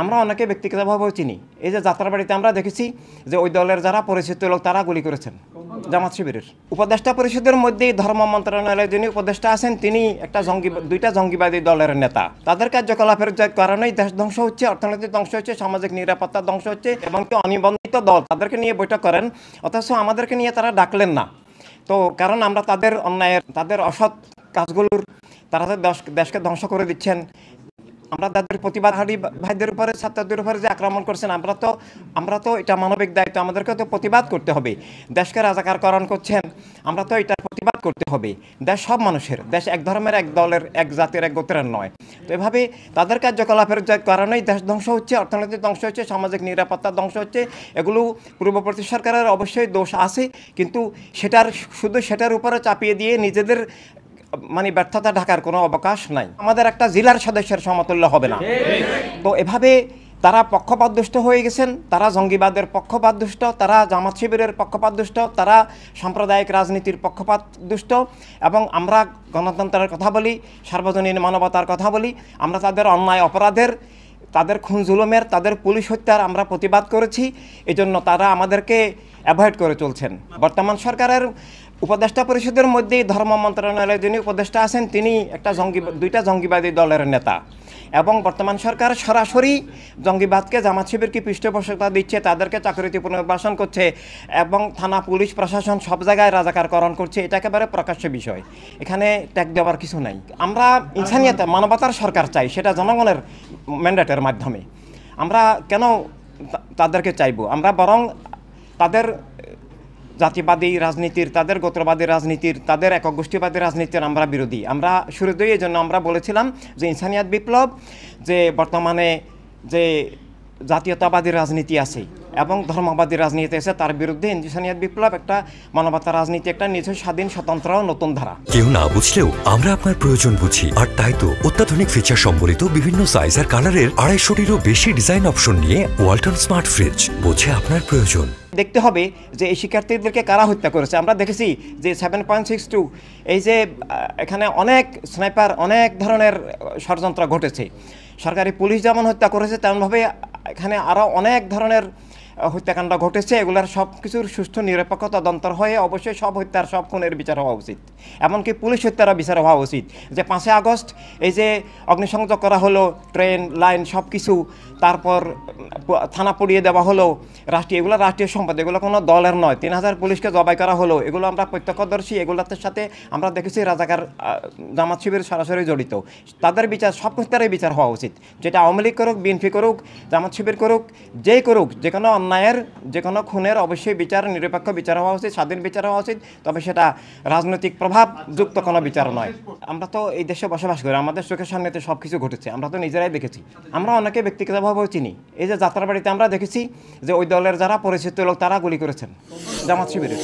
আমরা অনেকে ব্যক্তিগতভাবেও চিনি। এই যে যাত্রাবাড়িতে আমরা দেখেছি যে ওই দলের যারা পরিচিত লোক তারা গুলি করেছেন জামাত শিবিরের। উপদেষ্টা পরিষদের মধ্যেই ধর্ম মন্ত্রণালয়ের যিনি উপদেষ্টা আছেন তিনি দুইটা জঙ্গিবাদী দলের নেতা। তাদের কার্যকলাপের কারণেই দেশ ধ্বংস হচ্ছে, অর্থনৈতিক ধ্বংস হচ্ছে, সামাজিক নিরাপত্তা ধ্বংস হচ্ছে এবং অনিবন্ধিত দল তাদেরকে নিয়ে বৈঠক করেন, অথচ আমাদেরকে নিয়ে তারা ডাকলেন না। তো কারণ আমরা তাদের অন্যায়ের, তাদের অসৎ কাজগুলোর, তারা দেশকে ধ্বংস করে দিচ্ছেন। আমরা তাদের প্রতিবাদকারী ভাইদের উপরে, ছাত্রদের উপরে যে আক্রমণ করছেন, আমরা তো এটা মানবিক দায়িত্ব, আমাদেরকে তো প্রতিবাদ করতে হবে। দেশকে রাজাকারকরণ করছেন, আমরা তো এটার প্রতিবাদ করতে হবে। দেশ সব মানুষের, দেশ এক ধর্মের, এক দলের, এক জাতির, এক গোত্রের নয়। তো এভাবে তাদের কার্যকলাপের কারণেই দেশ ধ্বংস হচ্ছে, অর্থনৈতিক ধ্বংস হচ্ছে, সামাজিক নিরাপত্তা ধ্বংস হচ্ছে। এগুলো পূর্ববর্তী সরকারের অবশ্যই দোষ আছে, কিন্তু সেটার উপরে চাপিয়ে দিয়ে নিজেদের ব্যর্থতা ঢাকার কোনো অবকাশ নাই। আমাদের একটা জেলার সদস্যের সমতুল্য হবে না। তো এভাবে তারা পক্ষপাতদুষ্ট হয়ে গেছেন, তারা জঙ্গিবাদের পক্ষপাতদুষ্ট, তারা জামাত শিবিরের পক্ষপাতদুষ্ট, তারা সাম্প্রদায়িক রাজনীতির পক্ষপাতদুষ্ট। এবং আমরা গণতন্ত্রের কথা বলি, সার্বজনীন মানবতার কথা বলি, আমরা তাদের অন্যায় অপরাধের, তাদের খুন জুলুমের, তাদের পুলিশ হত্যার আমরা প্রতিবাদ করেছি। এজন্য তারা আমাদেরকে অ্যাভয়েড করে চলছেন। বর্তমান সরকারের উপদেষ্টা পরিষদের মধ্যেই ধর্ম মন্ত্রণালয়ের যিনি উপদেষ্টা আছেন তিনি দুইটা জঙ্গিবাদী দলের নেতা। এবং বর্তমান সরকার সরাসরি জঙ্গিবাদকে, জামাত শিবিরকে পৃষ্ঠপোষকতা দিচ্ছে, তাদেরকে চাকরিতে পুনর্বাসন করছে এবং থানা, পুলিশ, প্রশাসন সব জায়গায় রাজাকারকরণ করছে। এটা একেবারে প্রকাশ্য বিষয়, এখানে ট্যাগ দেওয়ার কিছু নাই। আমরা ইনসানিয়ত, মানবতার সরকার চাই, সেটা জনগণের ম্যান্ডেটের মাধ্যমে। আমরা কেন তাদেরকে চাইব? আমরা বরং তাদের জাতিবাদী রাজনীতির, তাদের গোত্রবাদী রাজনীতির, তাদের একক গোষ্ঠীবাদী রাজনীতির আমরা বিরোধী। আমরা শুরুতেই এই জন্য আমরা বলেছিলাম যে ইনসানিয়াত বিপ্লব, যে বর্তমানে যে জাতীয়তাবাদী রাজনীতি আছে এবং ধর্মবাদী রাজনীতি আছে, তার বিরুদ্ধে ইনসানিয়াত বিপ্লব একটা মানবতার রাজনীতি, একটা নিজস্ব স্বাধীন স্বতন্ত্র নতুন ধারা। কেউ না বুঝলেও আমরা আপনার প্রয়োজন বুঝি, আর তাই তো অত্যাধুনিক ফিচার সম্বলিত বিভিন্ন সাইজ আর কালারের 250-টিরও বেশি ডিজাইন অপশন নিয়ে ওয়ালটন স্মার্ট ফ্রিজ বোঝে আপনার প্রয়োজন। দেখতে হবে যে এই শিক্ষার্থীদেরকে কারা হত্যা করেছে। আমরা দেখেছি যে 7.62, এই যে এখানে অনেক স্নাইপার, অনেক ধরনের ষড়যন্ত্র ঘটেছে। সরকারি পুলিশ যেমন হত্যা করেছে, তেমনভাবে এখানে আরও অনেক ধরনের হত্যাকাণ্ড ঘটেছে। এগুলোর সব কিছুর সুষ্ঠু নিরপেক্ষ তদন্ত হয়ে অবশ্যই সব হত্যার, সব খুনের বিচার হওয়া উচিত। এমনকি পুলিশ হত্যারও বিচার হওয়া উচিত। যে 5 আগস্ট এই যে অগ্নিসংযোগ করা হলো, ট্রেন, লাইন সব কিছু, তারপর থানা পুড়িয়ে দেওয়া হলো, এগুলো রাষ্ট্রীয় সম্পদ, এগুলো কোনো দলের নয়। 3000 পুলিশকে জবাই করা হলো, এগুলো আমরা প্রত্যক্ষদর্শী। এগুলোর সাথে আমরা দেখেছি রাজাকার, জামাত শিবির সরাসরি জড়িত। তাদের বিচার, সব হত্যারই বিচার হওয়া উচিত। যেটা আওয়ামী লীগ করুক, বিএনপি করুক, জামাত শিবির করুক, যেই করুক, যে কোনো অন্যায়ের, যে কোনো খুনের অবশ্যই বিচার, নিরপেক্ষ বিচার হওয়া উচিত, স্বাধীন বিচার হওয়া উচিত। তবে সেটা রাজনৈতিক প্রভাবযুক্ত কোনো বিচার নয়। আমরা তো এই দেশে বসবাস করি, আমাদের চোখের সামনেতে সব কিছু ঘটেছে, আমরা তো নিজেরাই দেখেছি। আমরা অনেকে ব্যক্তিগতভাবেও চিনি। এই যে যাত্রাবাড়িতে আমরা দেখেছি যে ওই দলের যারা পরিচিত লোক তারা গুলি করেছেন জামাত শিবিরের।